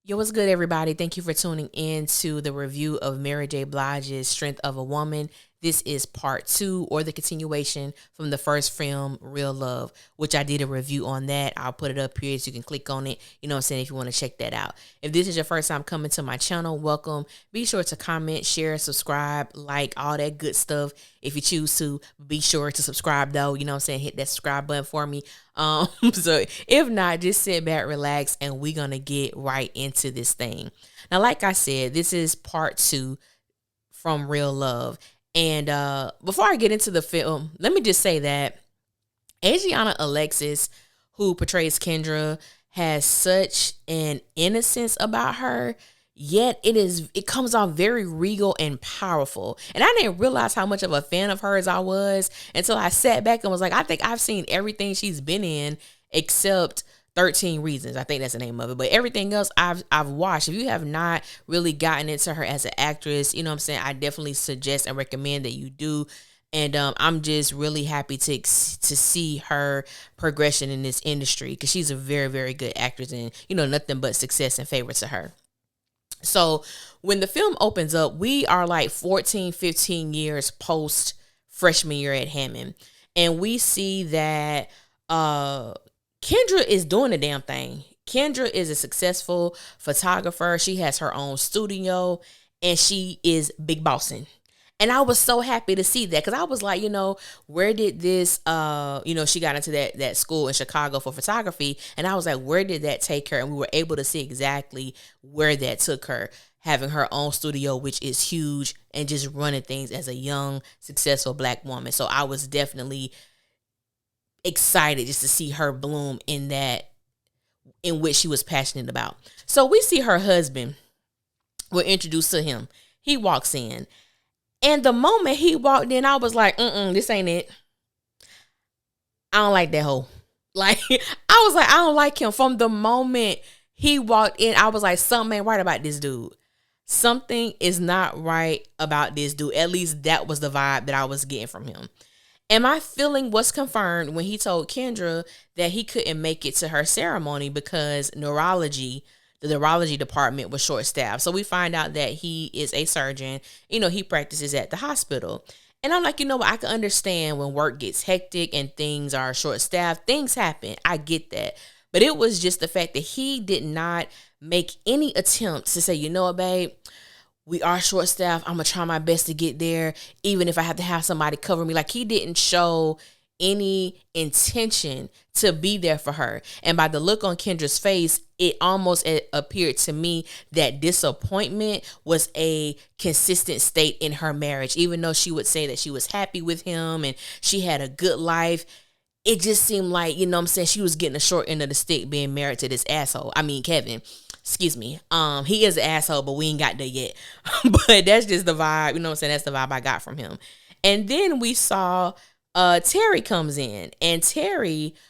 Yo, what's good, everybody? Thank you for tuning in to the review of Mary J. Blige's Strength of a Woman. This is part two, or the continuation from the first film, Real Love, which I did a review on that. I'll put it up here so you can click on it, you know what I'm saying, if you want to check that out. If this is your first time coming to my channel, welcome. Be sure to comment, share, subscribe, like, all that good stuff. If you choose to, be sure to subscribe, though, you know what I'm saying, hit that subscribe button for me. So if not, just sit back, relax, and we're gonna get right into this thing. Now, like I said, this is part two from Real Love. And before I get into the film, let me just say that Adriana Alexis, who portrays Kendra, has such an innocence about her, yet it comes off very regal and powerful. And I didn't realize how much of a fan of hers I was until I sat back and was like, I think I've seen everything she's been in except 13 Reasons. I think that's the name of it. But everything else I've watched. If you have not really gotten into her as an actress, you know what I'm saying, I definitely suggest and recommend that you do. And I'm just really happy to see her progression in this industry, because she's a very, very good actress, and, you know, nothing but success and favor to her. So when the film opens up, we are like 14, 15 years post freshman year at Hammond. And we see that Kendra is doing the damn thing. Kendra is a successful photographer. She has her own studio, and she is big bossing. And I was so happy to see that, because I was like, where did this, she got into that school in Chicago for photography. And I was like, where did that take her? And we were able to see exactly where that took her, having her own studio, which is huge, and just running things as a young, successful Black woman. So I was definitely excited just to see her bloom in which she was passionate about. So we see her husband. We're introduced to him. He walks in. And the moment he walked in, I was like, this ain't it. I don't like that hoe. Like, I was like, I don't like him. From the moment he walked in, I was like, something ain't right about this dude. Something is not right about this dude. At least that was the vibe that I was getting from him. And my feeling was confirmed when he told Kendra that he couldn't make it to her ceremony because the neurology department was short-staffed. So we find out that he is a surgeon. He practices at the hospital. And I'm like, I can understand when work gets hectic and things are short-staffed. Things happen. I get that. But it was just the fact that he did not make any attempts to say, babe, we are short-staffed. I'm going to try my best to get there, even if I have to have somebody cover me. Like, he didn't show any intention to be there for her. And by the look on Kendra's face, it almost appeared to me that disappointment was a consistent state in her marriage. Even though she would say that she was happy with him and she had a good life, it just seemed like, she was getting a short end of the stick being married to this asshole. I mean, Kevin. Excuse me. He is an asshole, but we ain't got there yet. But that's just the vibe, that's the vibe I got from him. And then we saw Terry comes in. And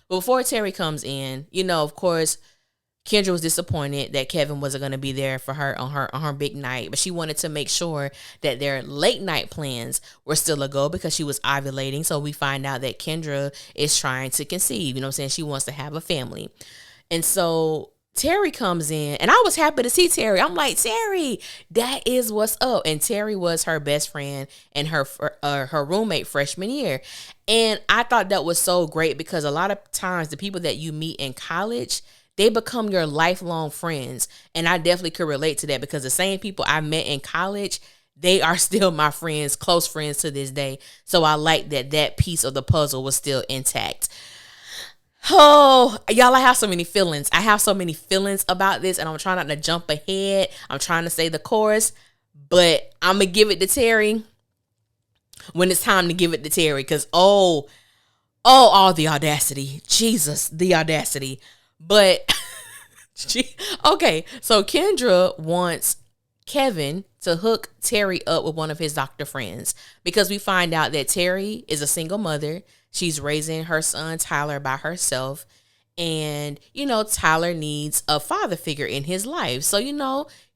before Terry comes in, of course, Kendra was disappointed that Kevin wasn't going to be there for her on her big night, but she wanted to make sure that their late night plans were still a go, because she was ovulating. So we find out that Kendra is trying to conceive, she wants to have a family. And so Terry comes in, and I was happy to see Terry. I'm like, Terry, that is what's up. And Terry was her best friend and her roommate freshman year. And I thought that was so great, because a lot of times the people that you meet in college, they become your lifelong friends. And I definitely could relate to that, because the same people I met in college, they are still my friends, close friends to this day. So I like that piece of the puzzle was still intact. Oh, y'all, I have so many feelings. I have so many feelings about this, and I'm trying not to jump ahead. I'm trying to say the chorus, but I'm going to give it to Terry when it's time to give it to Terry, because, all the audacity. Jesus, the audacity. But, okay, so Kendra wants Kevin to hook Terry up with one of his doctor friends, because we find out that Terry is a single mother. She's raising her son Tyler by herself, and Tyler needs a father figure in his life. So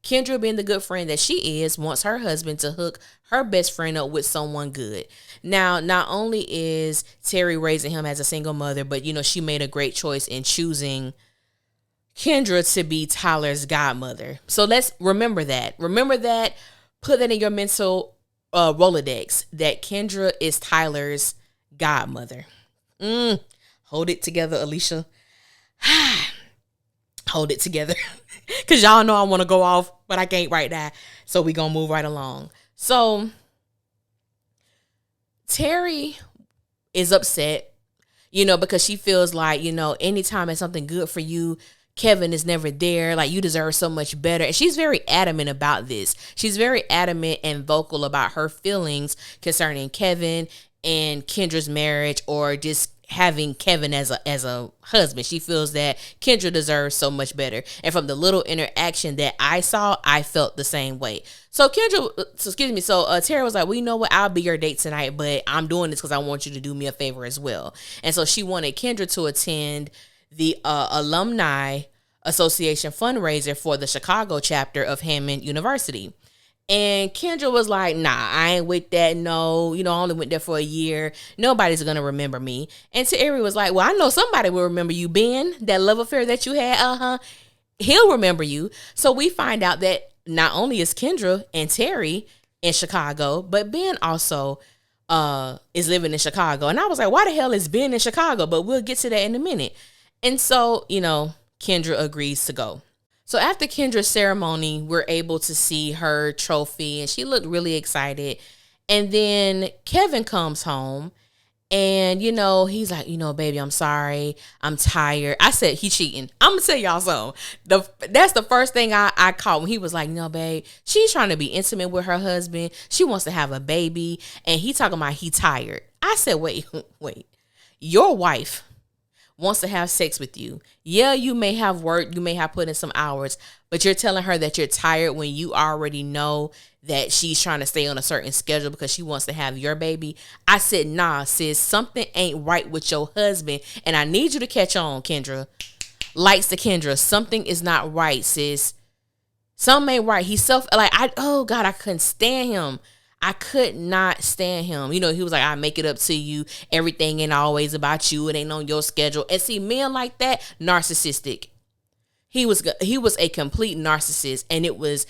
Kendra, being the good friend that she is, wants her husband to hook her best friend up with someone good. Now, not only is Terry raising him as a single mother, but she made a great choice in choosing Kendra to be Tyler's godmother. So let's remember that. Remember that. Put that in your mental Rolodex, that Kendra is Tyler's godmother. Hold it together, Alicia. Hold it together. Because y'all know I want to go off, but I can't right now. So we going to move right along. So Terry is upset, because she feels like, anytime it's something good for you, Kevin is never there. Like, you deserve so much better. And she's very adamant about this. She's very adamant and vocal about her feelings concerning Kevin and Kendra's marriage, or just having Kevin as a husband. She feels that Kendra deserves so much better. And from the little interaction that I saw, I felt the same way. So Terry was like, well, you know what? I'll be your date tonight, but I'm doing this because I want you to do me a favor as well. And so she wanted Kendra to attend the Alumni Association fundraiser for the Chicago chapter of Hammond University. And Kendra was like, nah, I ain't with that. No, I only went there for a year. Nobody's going to remember me. And Terry was like, well, I know somebody will remember you, Ben. That love affair that you had, he'll remember you. So we find out that not only is Kendra and Terry in Chicago, but Ben also is living in Chicago. And I was like, why the hell is Ben in Chicago? But we'll get to that in a minute. And so, Kendra agrees to go. So after Kendra's ceremony, we're able to see her trophy, and she looked really excited. And then Kevin comes home, and, he's like, baby, I'm sorry. I'm tired. I said, he cheating. I'm going to tell y'all something. That's the first thing I caught when he was like, babe, she's trying to be intimate with her husband. She wants to have a baby. And he talking about he tired. I said, wait. Your wife wants to have sex with you. Yeah, you may have worked, you may have put in some hours, but you're telling her that you're tired when you already know that she's trying to stay on a certain schedule because she wants to have your baby. I said, nah, sis, something ain't right with your husband, and I need you to catch on, Kendra. Lights to Kendra, something is not right, sis. Something ain't right. I couldn't stand him. I could not stand him. He was like, I make it up to you. Everything ain't always about you. It ain't on your schedule. And see, men like that, narcissistic. He was a complete narcissist, and it was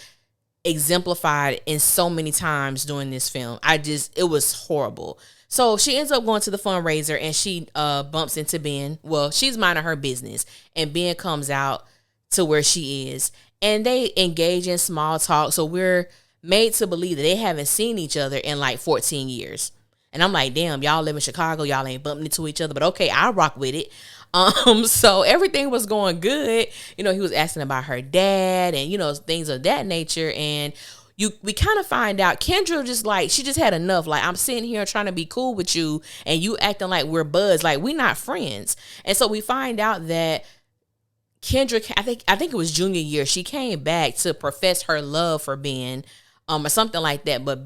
exemplified in so many times during this film. It was horrible. So she ends up going to the fundraiser, and she bumps into Ben. Well, she's minding her business, and Ben comes out to where she is, and they engage in small talk. So we're made to believe that they haven't seen each other in like 14 years. And I'm like, damn, y'all live in Chicago. Y'all ain't bumping into each other. But okay, I rock with it. So everything was going good. He was asking about her dad and, things of that nature. And we kind of find out Kendra she just had enough. Like, I'm sitting here trying to be cool with you, and you acting like we're buds. Like, we're not friends. And so we find out that Kendra, I think it was junior year, she came back to profess her love for Ben, or something like that. But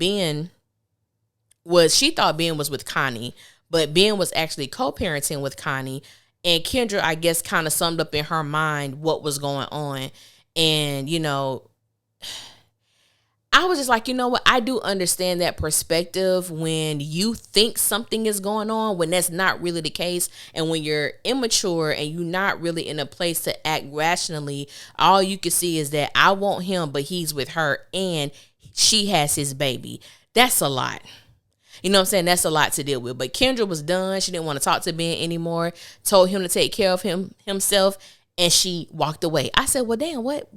she thought Ben was with Connie, but Ben was actually co-parenting with Connie. And Kendra, I guess, kind of summed up in her mind what was going on. And, I was just like, you know what? I do understand that perspective when you think something is going on, when that's not really the case. And when you're immature and you're not really in a place to act rationally, all you can see is that I want him, but he's with her and she has his baby. That's a lot. You know what I'm saying? That's a lot to deal with. But Kendra was done. She didn't want to talk to Ben anymore. Told him to take care of himself. And she walked away. I said, well, damn, what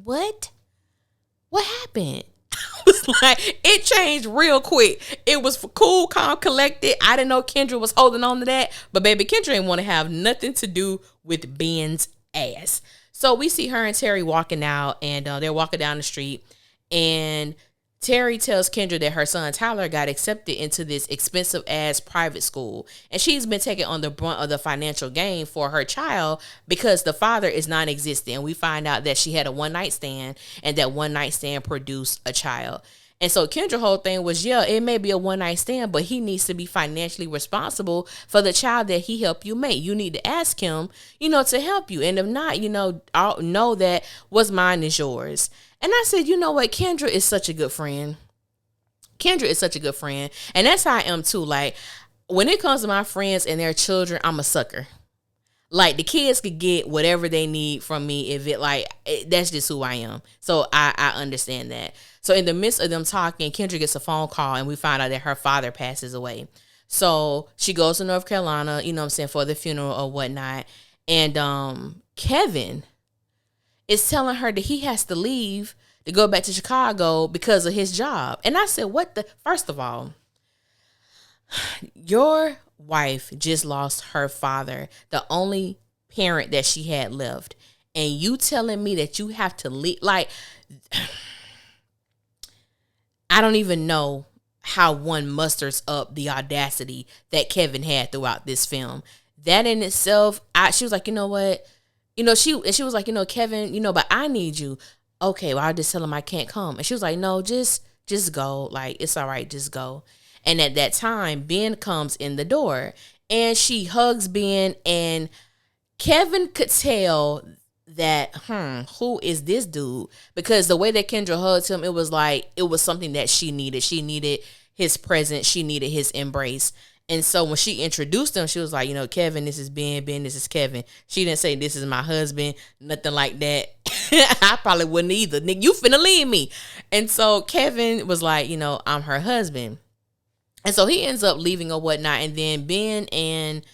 happened? I was like, it changed real quick. It was cool, calm, collected. I didn't know Kendra was holding on to that. But baby, Kendra didn't want to have nothing to do with Ben's ass. So we see her and Terry walking out, and they're walking down the street. And Terry tells Kendra that her son Tyler got accepted into this expensive ass private school, and she's been taking on the brunt of the financial gain for her child because the father is non-existent. And we find out that she had a one night stand, and that one night stand produced a child. And so Kendra's whole thing was, yeah, it may be a one night stand, but he needs to be financially responsible for the child that he helped you make. You need to ask him, to help you. And if not, I'll know that what's mine is yours. And I said, you know what? Kendra is such a good friend. Kendra is such a good friend. And that's how I am too. Like, when it comes to my friends and their children, I'm a sucker. Like the kids could get whatever they need from me if that's just who I am. So I understand that. So in the midst of them talking, Kendra gets a phone call and we find out that her father passes away. So she goes to North Carolina, you know what I'm saying, for the funeral or whatnot. And Kevin is telling her that he has to leave to go back to Chicago because of his job. And I said, what the? First of all, your wife just lost her father, the only parent that she had left. And you telling me that you have to leave? Like, I don't even know how one musters up the audacity that Kevin had throughout this film. That in itself, she was like, you know what? She was like, Kevin, but I need you. Okay, well, I'll just tell him I can't come. And she was like, no, just go. Like, it's all right, just go. And at that time, Ben comes in the door and she hugs Ben, and Kevin could tell that, who is this dude? Because the way that Kendra hugged him, it was something that she needed. She needed his presence. She needed his embrace. And so when she introduced him, she was like, Kevin, this is Ben. Ben, this is Kevin. She didn't say, this is my husband, nothing like that. I probably wouldn't either. Nick, you finna leave me. And so Kevin was like, I'm her husband. And so he ends up leaving or whatnot. And then Ben and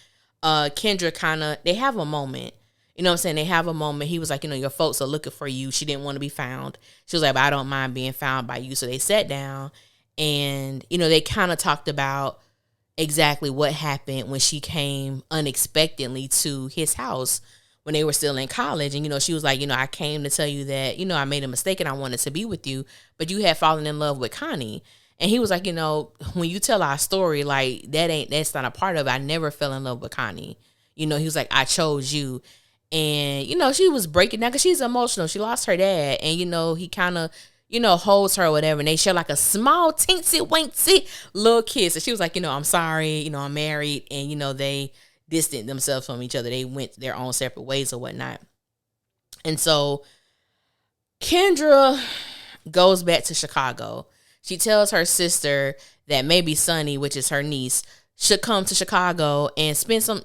Kendra they have a moment. You know what I'm saying? They have a moment. He was like, your folks are looking for you. She didn't want to be found. She was like, but I don't mind being found by you. So they sat down and, they kind of talked about exactly what happened when she came unexpectedly to his house when they were still in college. And, she was like, I came to tell you that, I made a mistake and I wanted to be with you, but you had fallen in love with Connie. And he was like, when you tell our story, like that's not a part of it. I never fell in love with Connie. He was like, I chose you. And, she was breaking down because she's emotional. She lost her dad. And, he kind of, holds her or whatever. And they share like a small, teensy-wincy little kiss. And she was like, I'm sorry. I'm married. And, they distanced themselves from each other. They went their own separate ways or whatnot. And so Kendra goes back to Chicago. She tells her sister that maybe Sunny, which is her niece, should come to Chicago and spend some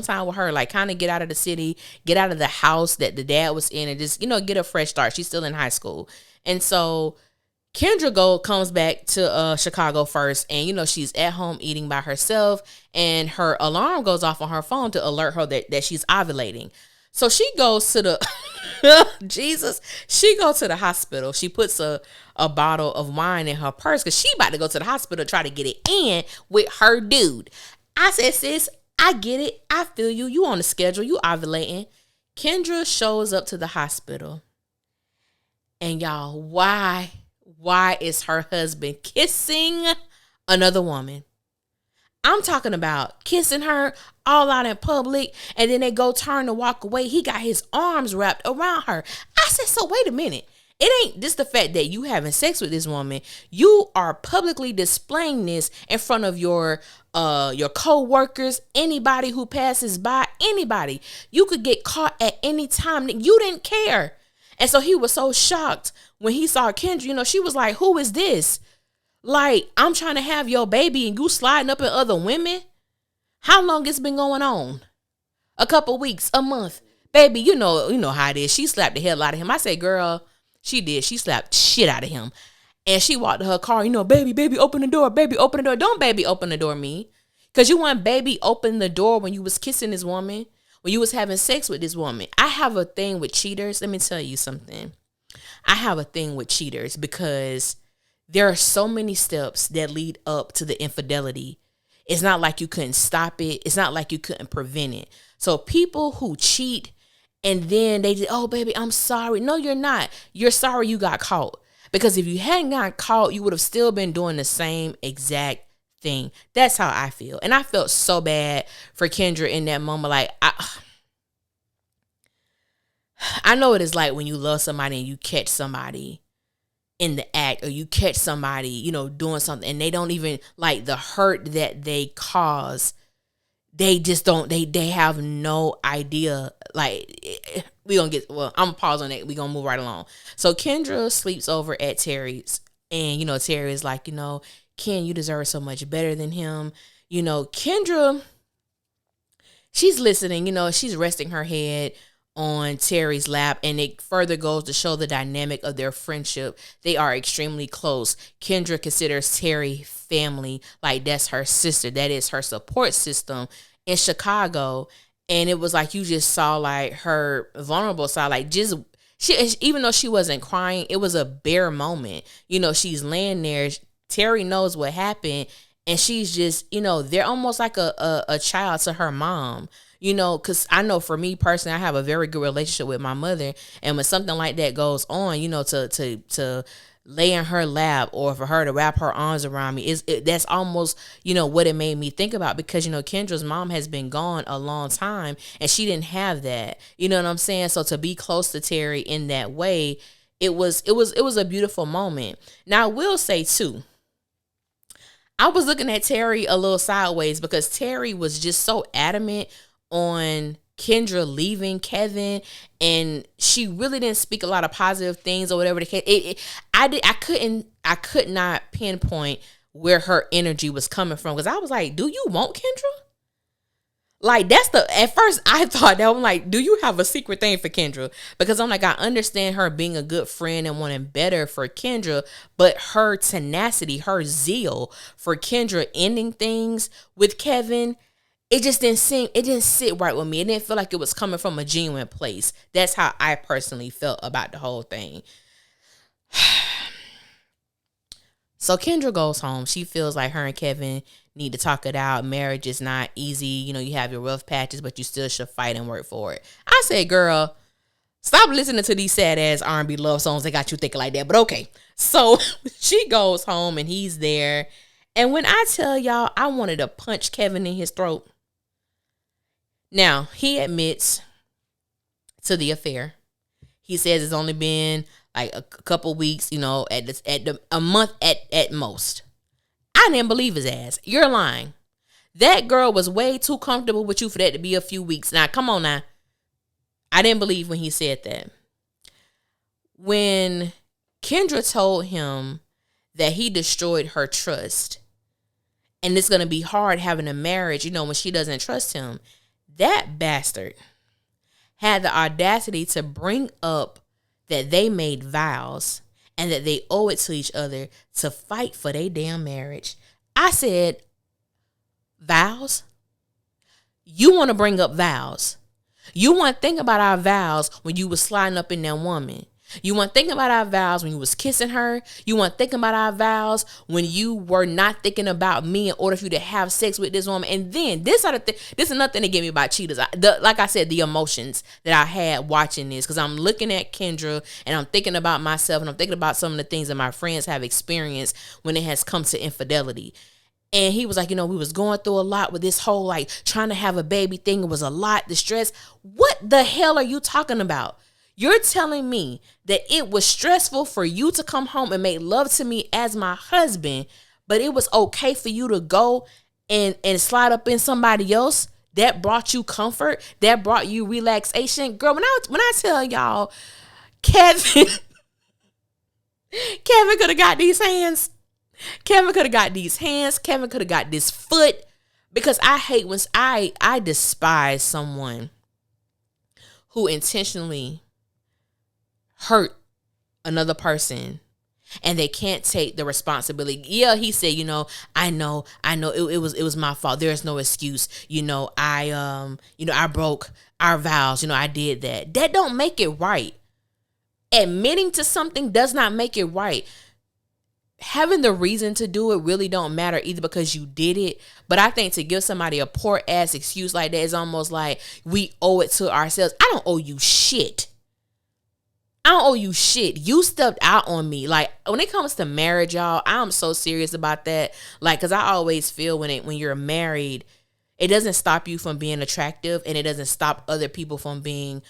time with her, like kind of get out of the city, get out of the house that the dad was in, and just, get a fresh start. She's still in high school. And so Kendra comes back to Chicago first, and, she's at home eating by herself, and her alarm goes off on her phone to alert her that she's ovulating. So she goes to the she goes to the hospital. She puts a bottle of wine in her purse because she about to go to the hospital to try to get it in with her dude. I said, sis, I get it. I feel you. You on the schedule. You ovulating. Kendra shows up to the hospital. And y'all, why is her husband kissing another woman? I'm talking about kissing her all out in public, and then they go turn to walk away. He got his arms wrapped around her. I said, so wait a minute. It ain't just the fact that you having sex with this woman. You are publicly displaying this in front of your co-workers, anybody who passes by, anybody. You could get caught at any time. You didn't care. And so he was so shocked when he saw Kendra. She was like, who is this? Like, I'm trying to have your baby and you sliding up at other women? How long it's been going on? A couple weeks, a month. Baby, you know how it is. She slapped the hell out of him. I said, girl, she did. She slapped shit out of him. And she walked to her car, baby, open the door. Baby, open the door. Don't baby open the door, me. Because you want baby open the door when you was kissing this woman, when you was having sex with this woman. I have a thing with cheaters. Let me tell you something. I have a thing with cheaters because there are so many steps that lead up to the infidelity. It's not like you couldn't stop it. It's not like you couldn't prevent it. So people who cheat and then they just, oh, baby, I'm sorry. No, you're not. You're sorry you got caught. Because if you hadn't gotten caught, you would have still been doing the same exact thing. That's how I feel. And I felt so bad for Kendra in that moment. Like, I know what it's like when you love somebody and you catch somebody in the act, or you catch somebody, doing something, and they don't even, like, the hurt that they cause, they just don't, they have no idea. Like, I'm gonna pause on that. We gonna move right along. So Kendra sleeps over at Terry's, and, Terry is like, Ken, you deserve so much better than him. Kendra, she's listening, she's resting her head on Terry's lap, and it further goes to show the dynamic of their friendship. They are extremely close. Kendra considers Terry family, like that's her sister, that is her support system in Chicago. And it was like you just saw like her vulnerable side, like just she, even though she wasn't crying, it was a bare moment. She's laying there. Terry knows what happened, and she's just, they're almost like a child to her mom. Because I know for me personally, I have a very good relationship with my mother, and when something like that goes on, to lay in her lap or for her to wrap her arms around me, that's almost, what it made me think about, because, Kendra's mom has been gone a long time, and she didn't have that. You know what I'm saying? So to be close to Terry in that way, it was a beautiful moment. Now I will say too, I was looking at Terry a little sideways, because Terry was just so adamant on Kendra leaving Kevin, and she really didn't speak a lot of positive things or whatever the case. I could not pinpoint where her energy was coming from, because I was like, do you want Kendra? Like, at first I thought that, I'm like, do you have a secret thing for Kendra? Because I'm like, I understand her being a good friend and wanting better for Kendra, but her tenacity, her zeal for Kendra ending things with Kevin, it didn't sit right with me. It didn't feel like it was coming from a genuine place. That's how I personally felt about the whole thing. So Kendra goes home. She feels like her and Kevin need to talk it out. Marriage is not easy. You have your rough patches, but you still should fight and work for it. I said, girl, stop listening to these sad ass R&B love songs that got you thinking like that. But okay. So she goes home and he's there. And when I tell y'all, I wanted to punch Kevin in his throat. Now, he admits to the affair. He says it's only been like a couple weeks, a month at most. I didn't believe his ass. You're lying. That girl was way too comfortable with you for that to be a few weeks. Now, come on now. I didn't believe when he said that. When Kendra told him that he destroyed her trust, and it's going to be hard having a marriage, when she doesn't trust him, that bastard had the audacity to bring up that they made vows and that they owe it to each other to fight for their damn marriage. I said, vows? You want to bring up vows? You want to think about our vows when you was sliding up in that woman. You want to think about our vows when you was kissing her. You want to think about our vows when you were not thinking about me in order for you to have sex with this woman. And then this is another thing that get me about cheaters. Like I said, the emotions that I had watching this, because I'm looking at Kendra and I'm thinking about myself, and I'm thinking about some of the things that my friends have experienced when it has come to infidelity. And he was like, we was going through a lot with this whole like trying to have a baby thing. It was a lot, the stress. What the hell are you talking about? You're telling me that it was stressful for you to come home and make love to me as my husband, but it was okay for you to go and slide up in somebody else that brought you comfort, that brought you relaxation? Girl, when I tell y'all, Kevin could have got these hands. Kevin could have got these hands. Kevin could have got this foot. Because I hate when I despise someone who intentionally hurt another person and they can't take the responsibility. Yeah, he said, I know it was my fault. There's no excuse. I broke our vows. I did that. That don't make it right. Admitting to something does not make it right. Having the reason to do it really don't matter either, because you did it. But I think to give somebody a poor ass excuse like that is almost like we owe it to ourselves. I don't owe you shit. You stepped out on me. Like, when it comes to marriage, y'all, I'm so serious about that. Like, because I always feel when you're married, it doesn't stop you from being attractive, and it doesn't stop other people from being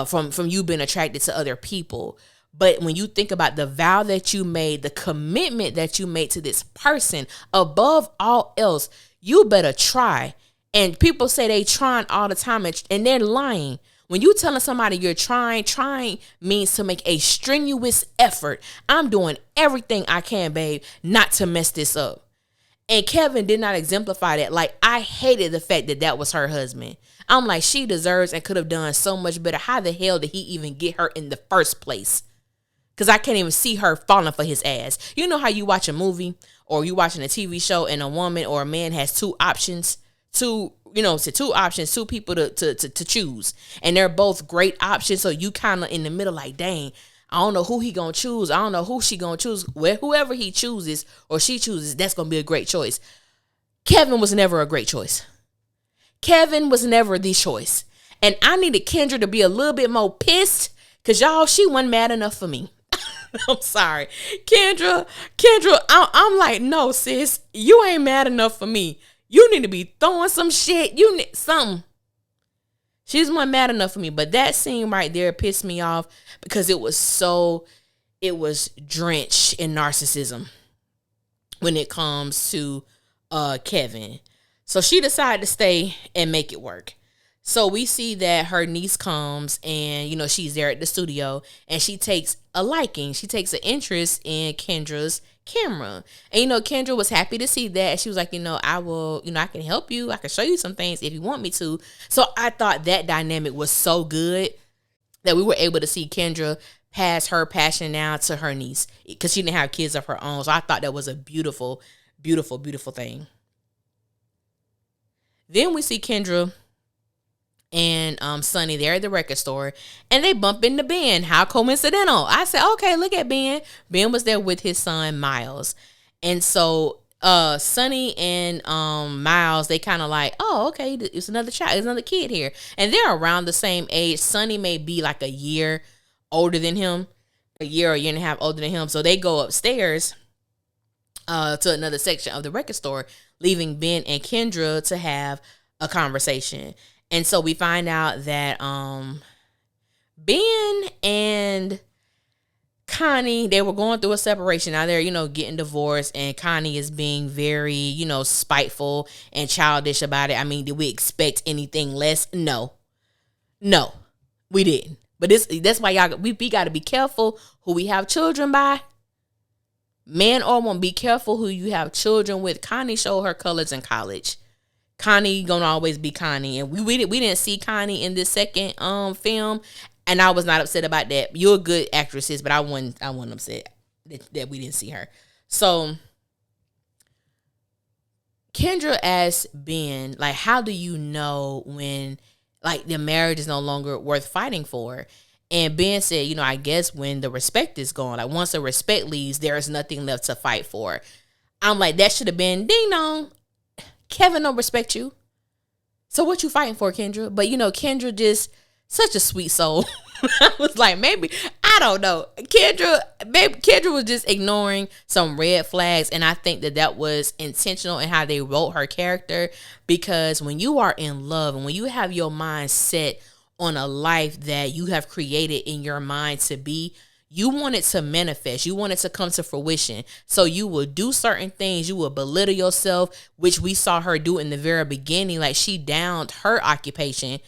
from you being attracted to other people. But when you think about the vow that you made, the commitment that you made to this person, above all else, you better try. And people say they trying all the time, and they're lying. When you telling somebody you're trying means to make a strenuous effort. I'm doing everything I can, babe, not to mess this up. And Kevin did not exemplify that. Like, I hated the fact that that was her husband. I'm like, she deserves and could have done so much better. How the hell did he even get her in the first place? Because I can't even see her falling for his ass. You know how you watch a movie or you watching a TV show and a woman or a man has two options, two people to choose. And they're both great options. So you kind of in the middle like, dang, I don't know who he gonna choose. I don't know who she gonna choose. Whoever he chooses or she chooses, that's gonna be a great choice. Kevin was never a great choice. Kevin was never the choice. And I needed Kendra to be a little bit more pissed because, y'all, she wasn't mad enough for me. I'm sorry. Kendra, I'm like, no, sis, you ain't mad enough for me. You need to be throwing some shit. You need something. She's not mad enough for me. But that scene right there pissed me off because it was drenched in narcissism when it comes to Kevin. So she decided to stay and make it work. So we see that her niece comes and, she's there at the studio and she takes a liking. She takes an interest in Kendra's camera. And, Kendra was happy to see that. She was like, I will, I can help you. I can show you some things if you want me to. So I thought that dynamic was so good that we were able to see Kendra pass her passion now to her niece because she didn't have kids of her own. So I thought that was a beautiful, beautiful, beautiful thing. Then we see Kendra and Sonny there at the record store, and they bump into Ben. How coincidental. I said, okay, look at Ben. Ben was there with his son, Miles. And so Sonny and Miles, they kind of like, oh, okay, it's another child, it's another kid here. And they're around the same age. Sonny may be like a year older than him, a year and a half older than him. So they go upstairs to another section of the record store, leaving Ben and Kendra to have a conversation. And so we find out that Ben and Connie, they were going through a separation. Now they're, getting divorced, and Connie is being very, spiteful and childish about it. I mean, did we expect anything less? No, we didn't. But that's why we got to be careful who we have children by. Man or woman, be careful who you have children with. Connie showed her colors in college. Connie gonna always be Connie, and we didn't see Connie in this second film, and I was not upset about that. You're a good actress, sis, but I wasn't upset that we didn't see her. So Kendra asked Ben, like, how do you know when like the marriage is no longer worth fighting for? And Ben said, I guess when the respect is gone, like once the respect leaves, there is nothing left to fight for. I'm like, that should have been ding dong. Kevin don't respect you. So what you fighting for, Kendra? But Kendra just such a sweet soul. I was like, maybe, I don't know. Kendra was just ignoring some red flags. And I think that was intentional in how they wrote her character. Because when you are in love and when you have your mind set on a life that you have created in your mind to be, you want it to manifest. You want it to come to fruition. So you will do certain things. You will belittle yourself, which we saw her do in the very beginning. Like, she downed her occupation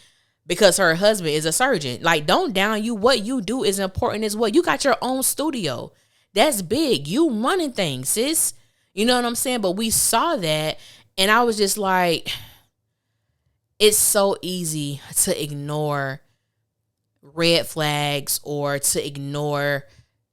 because her husband is a surgeon. Like, don't down you. What you do is important as well. You got your own studio. That's big. You running things, sis. You know what I'm saying? But we saw that, and I was just like, it's so easy to ignore red flags or to ignore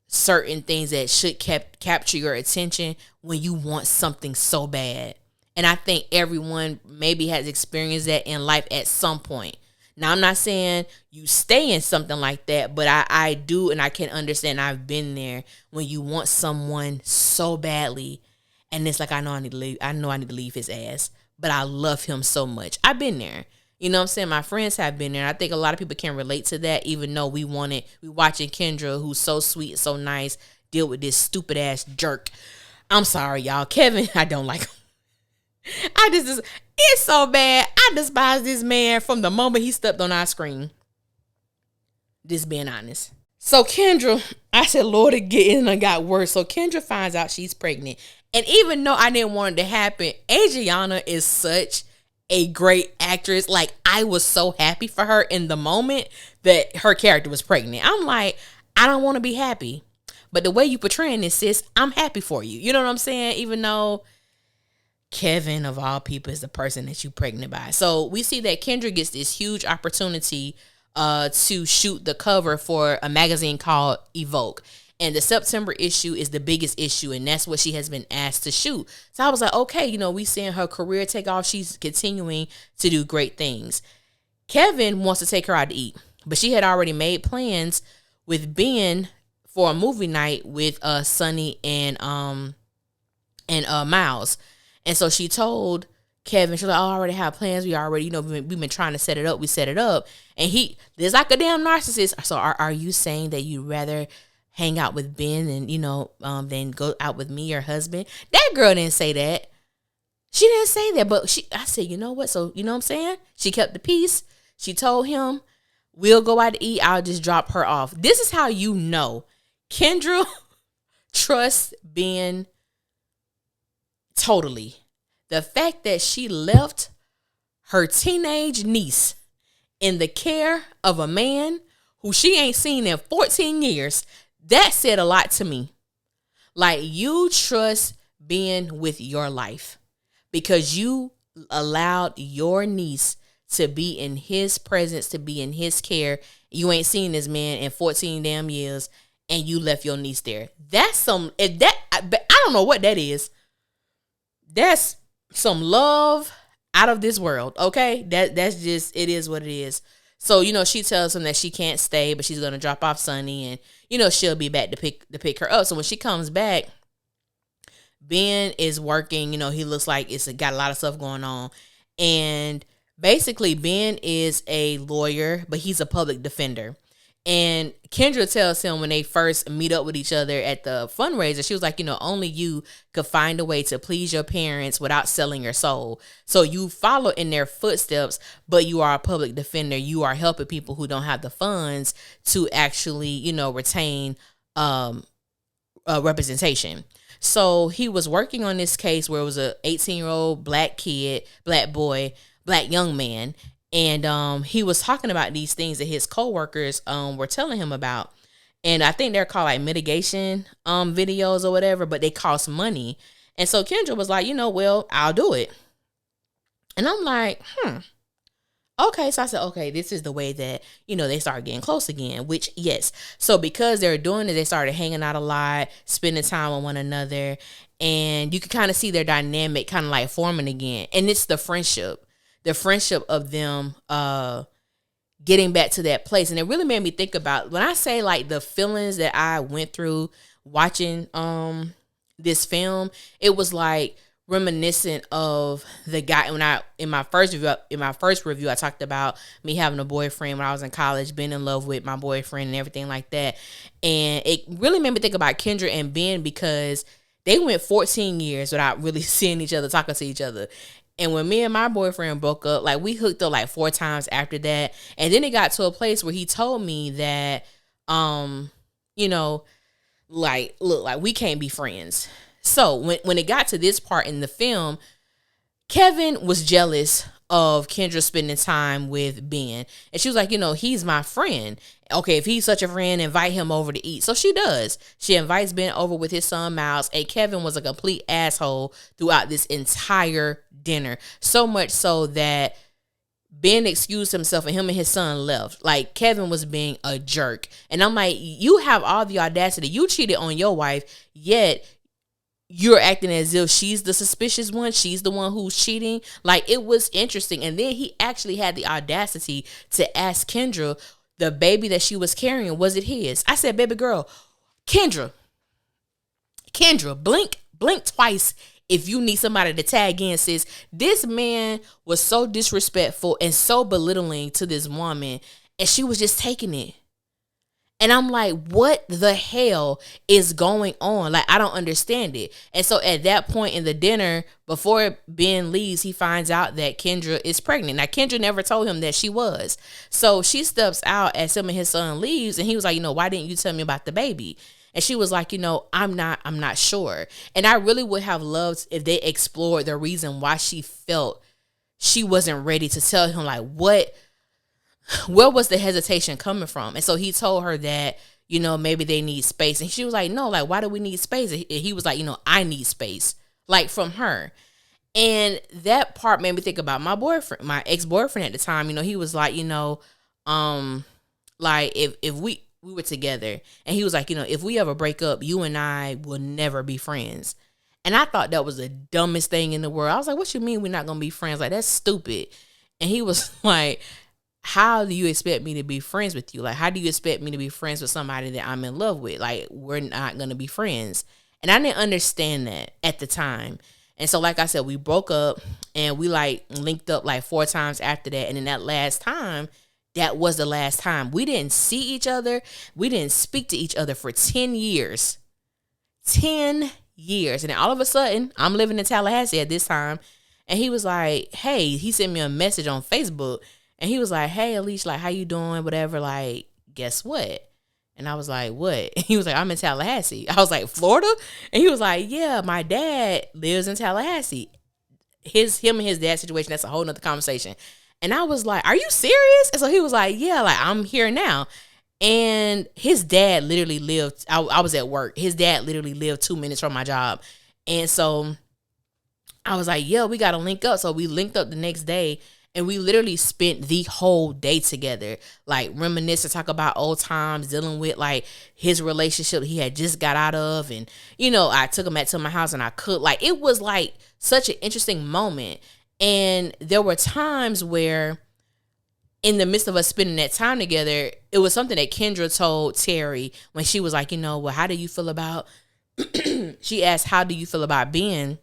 certain things that should capture your attention when you want something so bad. And I think everyone maybe has experienced that in life at some point. Now, I'm not saying you stay in something like that, but I do, and I can understand. I've been there when you want someone so badly, and it's like, I know I need to leave. I know I need to leave his ass, but I love him so much. I've been there. You know what I'm saying? My friends have been there. I think a lot of people can relate to that, even though we watching Kendra, who's so sweet, so nice, deal with this stupid ass jerk. I'm sorry, y'all. Kevin, I don't like him. It's so bad. I despise this man from the moment he stepped on our screen. Just being honest. So Kendra, I said, Lord, it got worse. So Kendra finds out she's pregnant. And even though I didn't want it to happen, Adriana is such a great actress. Like, I was so happy for her in the moment that her character was pregnant. I'm like, I don't want to be happy, but the way you portraying this, sis, I'm happy for you. You know what I'm saying? Even though Kevin, of all people, is the person that you pregnant by. So we see that Kendra gets this huge opportunity to shoot the cover for a magazine called Evoke. And the September issue is the biggest issue, and that's what she has been asked to shoot. So I was like, okay, we seeing her career take off. She's continuing to do great things. Kevin wants to take her out to eat, but she had already made plans with Ben for a movie night with Sonny and Miles. And so she told Kevin, she's like, oh, I already have plans. We already, we've been trying to set it up. We set it up. And there's like a damn narcissist. So are you saying that you'd rather hang out with Ben and, than go out with me, your husband? That girl didn't say that. She didn't say that. But I said, you know what? So, you know what I'm saying? She kept the peace. She told him, we'll go out to eat. I'll just drop her off. This is how you know Kendra trusts Ben totally. The fact that she left her teenage niece in the care of a man who she ain't seen in 14 years, that said a lot to me. Like, you trust Ben with your life because you allowed your niece to be in his presence, to be in his care. You ain't seen this man in 14 damn years, and you left your niece there. That's I don't know what that is. That's some love out of this world, okay? That's just, it is what it is. So, she tells him that she can't stay, but she's going to drop off Sonny, and, she'll be back to pick her up. So when she comes back, Ben is working. He looks like it's got a lot of stuff going on. And basically, Ben is a lawyer, but he's a public defender. And Kendra tells him when they first meet up with each other at the fundraiser, she was like, only you could find a way to please your parents without selling your soul. So you follow in their footsteps, but you are a public defender. You are helping people who don't have the funds to actually, retain representation. So he was working on this case where it was a 18-year-old black young man. And he was talking about these things that his coworkers were telling him about. And I think they're called like mitigation videos or whatever, but they cost money. And so Kendra was like, well, I'll do it. And I'm like, okay. So I said, okay, this is the way that, they started getting close again, which, yes. So because they're doing it, they started hanging out a lot, spending time with one another. And you can kind of see their dynamic kind of like forming again. And it's the friendship of them getting back to that place. And it really made me think about, when I say like the feelings that I went through watching this film, it was like reminiscent of the guy when in my first review I talked about me having a boyfriend when I was in college, being in love with my boyfriend and everything like that. And it really made me think about Kendra and Ben because they went 14 years without really seeing each other, talking to each other. And when me and my boyfriend broke up, like we hooked up like 4 times after that. And then it got to a place where he told me that, like, look, like we can't be friends. So when it got to this part in the film, Kevin was jealous of Kendra spending time with Ben. And she was like, he's my friend. Okay, if he's such a friend, invite him over to eat. So she does. She invites Ben over with his son, Miles. And Kevin was a complete asshole throughout this entire dinner. So much so that Ben excused himself and him and his son left. Like, Kevin was being a jerk. And I'm like, you have all the audacity. You cheated on your wife, yet you're acting as if she's the suspicious one. She's the one who's cheating. Like, it was interesting. And then he actually had the audacity to ask Kendra, the baby that she was carrying, was it his? I said, baby girl, Kendra, blink twice if you need somebody to tag in, sis. This man was so disrespectful and so belittling to this woman, and she was just taking it. And I'm like, what the hell is going on? Like, I don't understand it. And so at that point in the dinner, before Ben leaves, he finds out that Kendra is pregnant. Now, Kendra never told him that she was. So she steps out as him and his son leaves. And he was like, why didn't you tell me about the baby? And she was like, I'm not sure. And I really would have loved if they explored the reason why she felt she wasn't ready to tell him, like, where was the hesitation coming from? And so he told her that, maybe they need space. And she was like, no, like, why do we need space? And he was like, I need space, like, from her. And that part made me think about my boyfriend, my ex-boyfriend at the time. He was like, like if we were together, and he was like, if we ever break up, you and I will never be friends. And I thought that was the dumbest thing in the world. I was like, what you mean we're not gonna be friends? Like, that's stupid. And he was like, how do you expect me to be friends with you? Like, how do you expect me to be friends with somebody that I'm in love with? Like, we're not gonna be friends. And I didn't understand that at the time. And so, like I said, we broke up, and we like linked up like 4 times after that. And then that last time, that was the last time. We didn't see each other. We didn't speak to each other for 10 years. 10 years. And then all of a sudden, I'm living in Tallahassee at this time. And he was like, hey, he sent me a message on Facebook. And he was like, hey, Alicia, like, how you doing? Whatever. Like, guess what? And I was like, what? He was like, I'm in Tallahassee. I was like, Florida? And he was like, yeah, my dad lives in Tallahassee. Him and his dad's situation, that's a whole nother conversation. And I was like, are you serious? And so he was like, yeah, like, I'm here now. And his dad literally lived, I was at work. His dad literally lived 2 minutes from my job. And so I was like, yeah, we got to link up. So we linked up the next day. And we literally spent the whole day together, like reminiscing, talk about old times, dealing with like his relationship he had just got out of. And, I took him back to my house and I cooked. Like, it was like such an interesting moment. And there were times where in the midst of us spending that time together, it was something that Kendra told Terry when she was like, well, how do you feel about, she asked, how do you feel about being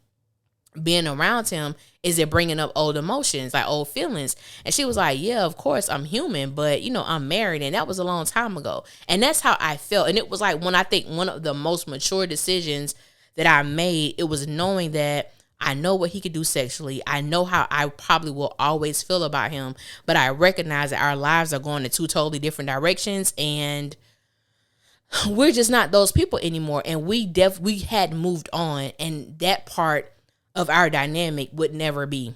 around him? Is it bringing up old emotions, like old feelings? And she was like, yeah, of course I'm human, but I'm married, and that was a long time ago. And that's how I felt. And it was like, I think one of the most mature decisions that I made, it was knowing that I know what he could do sexually. I know how I probably will always feel about him, but I recognize that our lives are going in 2 totally different directions, and we're just not those people anymore. And we had moved on, and that part of our dynamic would never be.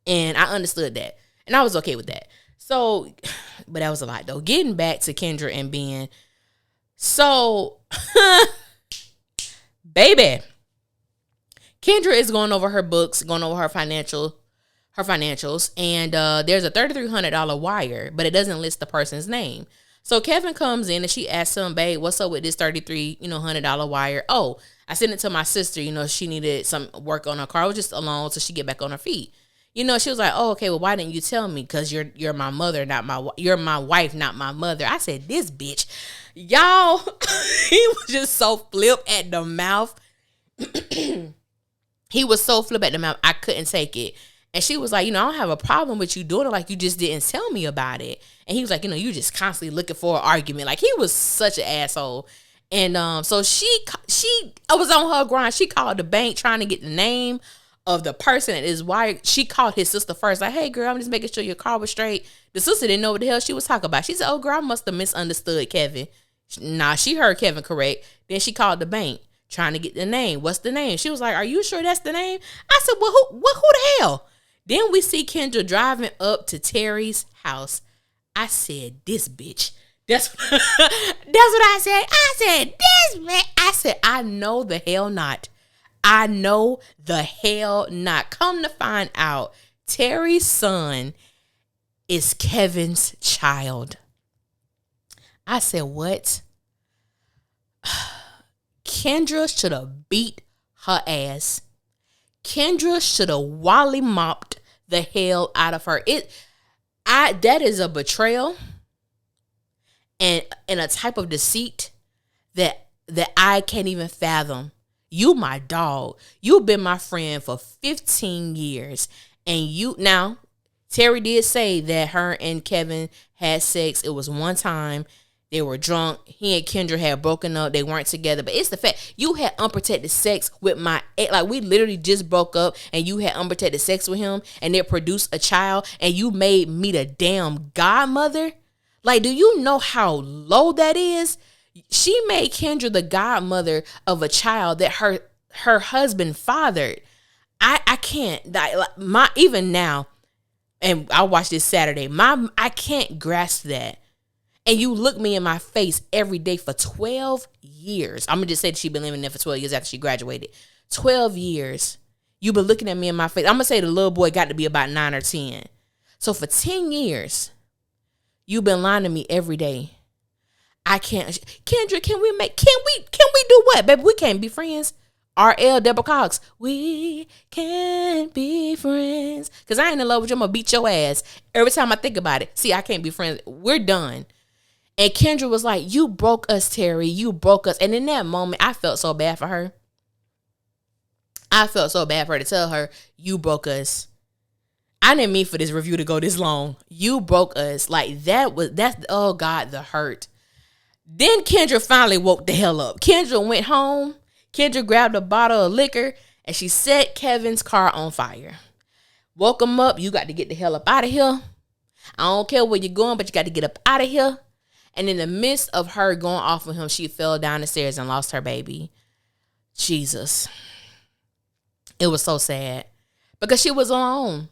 And I understood that. And I was okay with that. So, but that was a lot though. Getting back to Kendra and Ben. So, baby, Kendra is going over her books, going over her financials. And there's a $3,300 wire, but it doesn't list the person's name. So Kevin comes in and she asks him, babe, what's up with this $3,300 wire? Oh, I sent it to my sister. She needed some work on her car. I was just alone so she get back on her feet. She was like, oh, okay, well, why didn't you tell me? Because you're my mother, you're my wife, not my mother. I said, this bitch, y'all, he was just so flip at the mouth. He was so flip at the mouth, I couldn't take it. And she was like, I don't have a problem with you doing it. Like, you just didn't tell me about it. And he was like, you just constantly looking for an argument. Like, he was such an asshole. And so she was on her grind. She called the bank trying to get the name of the person that is wired. She called his sister first. Like, hey, girl, I'm just making sure your car was straight. The sister didn't know what the hell she was talking about. She said, oh, girl, I must have misunderstood Kevin. Nah, she heard Kevin correct. Then she called the bank trying to get the name. What's the name? She was like, are you sure that's the name? I said, well, who the hell? Then we see Kendra driving up to Terry's house. I said, this bitch. That's what I said. I said, this bitch. I said, I know the hell not. I know the hell not. Come to find out, Terry's son is Kevin's child. I said, what? Kendra should have beat her ass. Kendra should have wally mopped the hell out of her. That is a betrayal and a type of deceit that I can't even fathom. You my dog. You've been my friend for 15 years. And now, Terry did say that her and Kevin had sex. It was one time. They were drunk. He and Kendra had broken up. They weren't together. But it's the fact you had unprotected sex with my ex. Like, we literally just broke up and you had unprotected sex with him and they produced a child and you made me the damn godmother. Like, do you know how low that is? She made Kendra the godmother of a child that her husband fathered. I can't. Even now, and I watched this Saturday, I can't grasp that. And you look me in my face every day for 12 years. I'm going to just say that she's been living there for 12 years after she graduated. 12 years. You've been looking at me in my face. I'm going to say the little boy got to be about 9 or 10. So for 10 years, you've been lying to me every day. I can't. Kendra, can we do what? Baby, we can't be friends. RL Deborah Cox, we can't be friends. Because I ain't in love with you. I'm going to beat your ass every time I think about it. See, I can't be friends. We're done. And Kendra was like, you broke us, Terry. You broke us. And in that moment, I felt so bad for her. I felt so bad for her to tell her, you broke us. I didn't mean for this review to go this long. You broke us. Like, that's, oh God, the hurt. Then Kendra finally woke the hell up. Kendra went home. Kendra grabbed a bottle of liquor and she set Kevin's car on fire. Woke him up. You got to get the hell up out of here. I don't care where you're going, but you got to get up out of here. And in the midst of her going off with him, she fell down the stairs and lost her baby. Jesus. It was so sad. Because she was alone.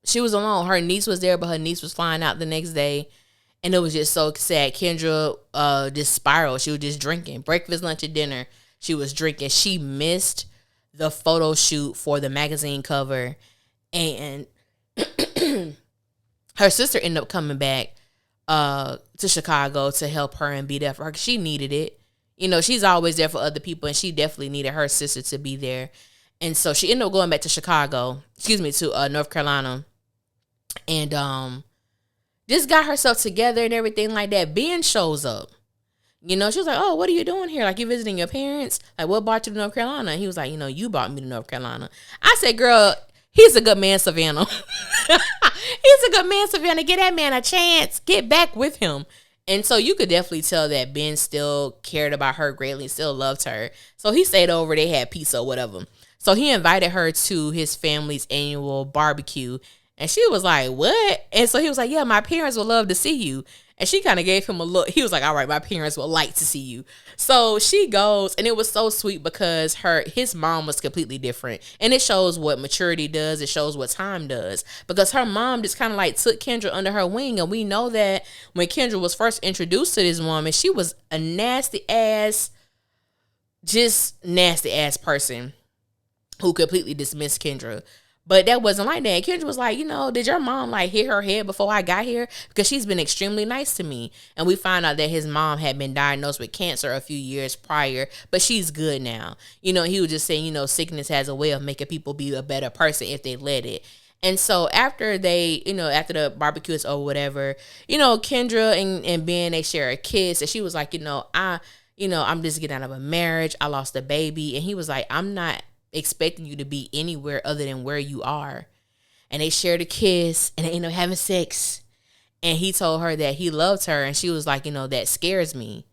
She was alone. Her niece was there, but her niece was flying out the next day. And it was just so sad. Kendra just spiraled. She was just drinking. Breakfast, lunch, and dinner. She was drinking. She missed the photo shoot for the magazine cover. And her sister ended up coming back to Chicago to help her and be there for her. She needed it. You know, she's always there for other people, and she definitely needed her sister to be there. And so she ended up going back to to North Carolina. And just got herself together and everything like that. Ben shows up. You know, she was like, oh, what are you doing here? Like, you visiting your parents? Like, what brought you to North Carolina? And he was like, you know, you brought me to North Carolina. I said, girl, he's a good man, Savannah. He's a good man, Savannah. Get that man a chance. Get back with him. And so you could definitely tell that Ben still cared about her greatly, still loved her. So he stayed over. They had pizza or whatever. So he invited her to his family's annual barbecue. And she was like, what? And so he was like, yeah, my parents would love to see you. And she kind of gave him a look. He was like, all right, my parents would like to see you. So she goes, and it was so sweet because his mom was completely different. And it shows what maturity does. It shows what time does. Because her mom just kind of like took Kendra under her wing. And we know that when Kendra was first introduced to this woman, she was a nasty ass person who completely dismissed Kendra. But that wasn't like that. Kendra was like, you know, did your mom like hit her head before I got here? Because she's been extremely nice to me. And we found out that his mom had been diagnosed with cancer a few years prior, but she's good now. You know, he was just saying, you know, sickness has a way of making people be a better person if they let it. And so after after the barbecue is over, whatever, you know, Kendra and Ben, they share a kiss. And she was like, I'm just getting out of a marriage. I lost a baby. And he was like, I'm not expecting you to be anywhere other than where you are. And they shared a kiss and they ended up having sex. And he told her that he loved her. And she was like, you know, that scares me.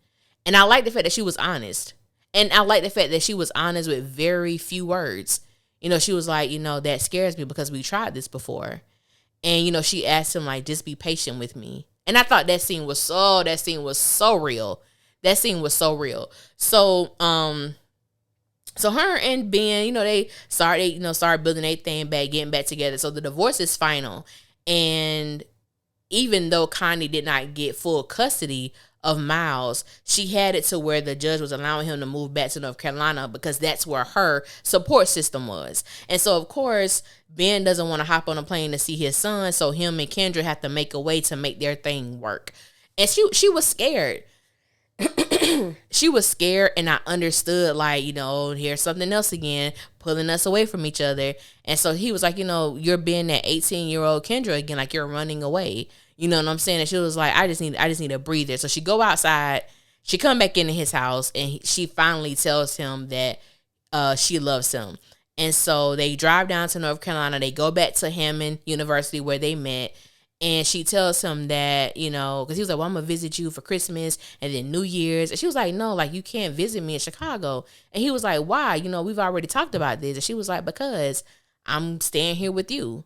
And I like the fact that she was honest. And I like the fact that she was honest with very few words. You know, she was like, you know, that scares me because we tried this before. And, you know, she asked him like, just be patient with me. And I thought that scene was so real. That scene was so real. So her and Ben, you know, they started building their thing back, getting back together. So the divorce is final. And even though Connie did not get full custody of Miles, she had it to where the judge was allowing him to move back to North Carolina because that's where her support system was. And so, of course, Ben doesn't want to hop on a plane to see his son. So him and Kendra have to make a way to make their thing work. And she was scared. She was scared, and I understood, like, you know, here's something else again, pulling us away from each other. And so he was like, you know, you're being that 18-year-old Kendra again, like you're running away. You know what I'm saying? And she was like, I just need a breather. So she go outside, she come back into his house, and she finally tells him that she loves him. And so they drive down to North Carolina. They go back to Hammond University where they met. And she tells him that, you know, because he was like, well, I'm going to visit you for Christmas and then New Year's. And she was like, no, like, you can't visit me in Chicago. And he was like, why? You know, we've already talked about this. And she was like, because I'm staying here with you.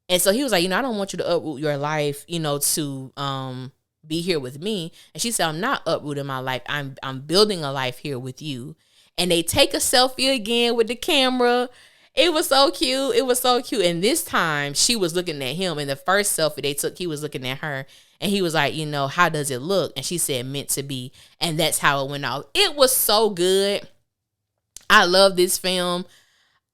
And so he was like, you know, I don't want you to uproot your life, you know, to be here with me. And she said, I'm not uprooting my life. I'm building a life here with you. And they take a selfie again with the camera. It was so cute. It was so cute. And this time she was looking at him. And the first selfie they took, he was looking at her. And he was like, you know, how does it look? And she said, meant to be. And that's how it went off. It was so good. I love this film.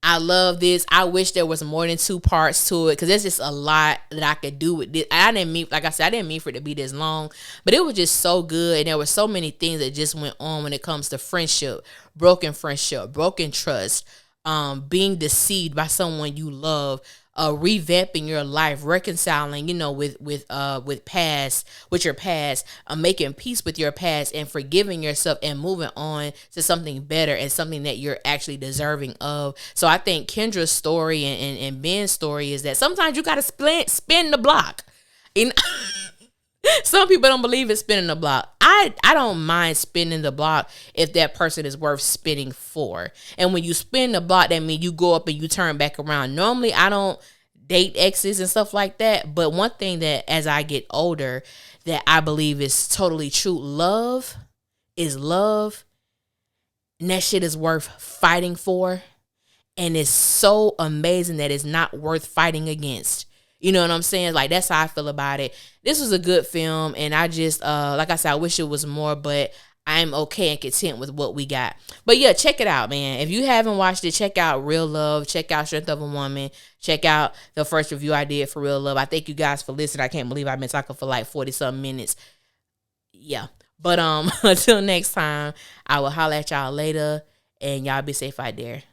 I love this. I wish there was more than 2 parts to it because there's just a lot that I could do with this. I didn't mean, like I said, I didn't mean for it to be this long, but it was just so good. And there were so many things that just went on when it comes to friendship, broken trust, being deceived by someone you love, revamping your life, reconciling, with your past, making peace with your past, and forgiving yourself and moving on to something better and something that you're actually deserving of. So I think Kendra's story and Ben's story is that sometimes you gotta spin the block. And some people don't believe in spinning the block. I don't mind spinning the block if that person is worth spinning for. And when you spin the block, that means you go up and you turn back around. Normally, I don't date exes and stuff like that. But one thing that as I get older that I believe is totally true, love is love. And that shit is worth fighting for. And it's so amazing that it's not worth fighting against. You know what I'm saying? Like, that's how I feel about it. This was a good film, and I just, like I said, I wish it was more, but I'm okay and content with what we got. But yeah, check it out, man. If you haven't watched it, check out Real Love. Check out Strength of a Woman. Check out the first review I did for Real Love. I thank you guys for listening. I can't believe I've been talking for like 40-something minutes. Yeah. But until next time, I will holler at y'all later, and y'all be safe out there.